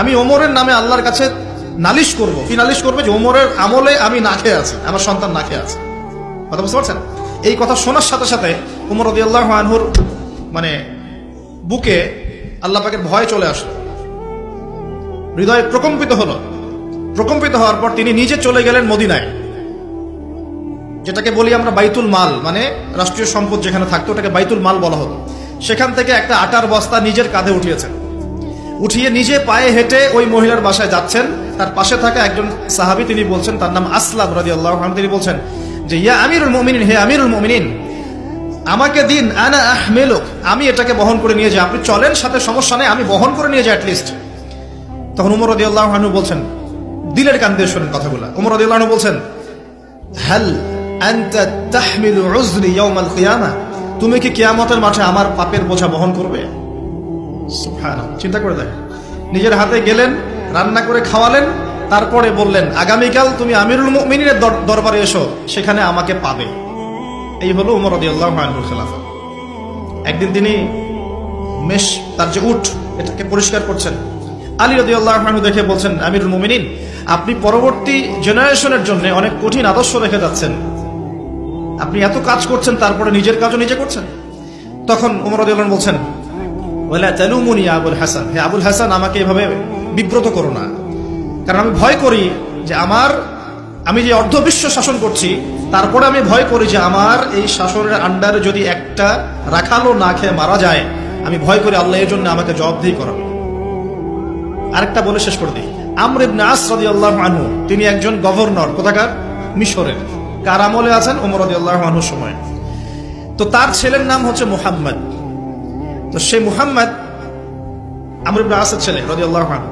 আমি ওমরের নামে আল্লাহর কাছে নালিশ করব। কি নালিশ করবে? যে ওমরের আমলে আমি না খেয়ে আছি, আমার সন্তান না খেয়ে আছে। কথা বুঝতে পারছেন? এই কথা শোনার সাথে সাথে উমর রাদিয়াল্লাহু আনহুর মানে বুকে আল্লাহ পাকের ভয় চলে আসলো, হৃদয় প্রকম্পিত হলো। প্রকম্পিত হওয়ার পর তিনি নিজে চলে গেলেন মদিনায়, যেটাকে বলি আমরা বাইতুল মাল, মানে রাষ্ট্রীয় সম্পদ যেখানে থাকতো ওটাকে বাইতুল মাল বলা হতো। সেখান থেকে একটা আটার বস্তা নিজের কাঁধে উঠিয়েছেন, উঠিয়ে নিজে পায়ে হেঁটে ওই মহিলার বাসায় যাচ্ছেন। তার পাশে থাকা একজন সাহাবী, তিনি বলছেন, তার নাম আসলাম রাদিয়াল্লাহু আনহু, তিনি বলছেন যে ইয়া আমিরুল মুমিনিন, হে আমিরুল মুমিনিন, আমাকে দিন, আনা আহমিলুক, আমি এটাকে বহন করে নিয়ে যাই। আপনি চলেন, সাথে সমস্যা নেই, আমি বহন করে নিয়ে যাই অ্যাটলিস্ট। তখন উমর রাদিয়াল্লাহু আনহু বলছেন, দিলের কান দিয়ে শোনেন কথাগুলো, উমর রাদিয়াল্লাহু আনহু বলছেন, হাল আনতা তাহমিলু উযরি ইয়াউমাল কিয়ামা, তুমি কি কিয়ামতের মাঠে আমার পাপের বোঝা বহন করবে? সুবহানাল্লাহ, চিন্তা করে দেখেন। নিজের হাতে গেলেন, রান্না করে খাওয়ালেন, তারপরে বললেন আগামীকাল তুমি আমিরুল মুমিনিনের দরবারে এসো, সেখানে আমাকে পাবে। এই হলো উমর রাদিয়াল্লাহু আনহুর খেলাফত। একদিন তিনি তার যে উট, এটাকে পরিষ্কার করছেন। আলী রাদিয়াল্লাহু আনহু দেখে বলছেন, আমিরুল মুমিনিন, আপনি পরবর্তী জেনারেশনের জন্য অনেক কঠিন আদর্শ রেখে যাচ্ছেন। আপনি এত কাজ করছেন, তারপরে নিজের কাজও নিজে করছেন। তখন উমর রাদিয়াল্লাহু আনহু বলছেন, ওয়ালা তালুমুনি ইয়া আবুল হাসান, হে আবুল হাসান, আমাকে এভাবে বিব্রত করো না, কারণ আমি ভয় করি যে আমি যে অর্ধবিশ্ব শাসন করছি, তারপরে আমি ভয় করি যে আমার এই শাসনের আন্ডারে যদি একটা রাখালও না খেয়ে মারা যায়, আমি ভয় করি আল্লাহ এর জন্য আমাকে জবাবদিহি করাবে। আরেকটা বলে শেষ করে দিই, আমর ইবনে আস রাদিয়াল্লাহু আনহু, তিনি একজন গভর্নর, কোথাকার? মিশরের। কার আমলে আছেন? ওমর রাদিয়াল্লাহু আনহুর সময়। তো তার ছেলের নাম হচ্ছে মুহাম্মদ। তো সেই মুহাম্মদ আমর ইবনে আসের ছেলে রাদিয়াল্লাহু আনহু।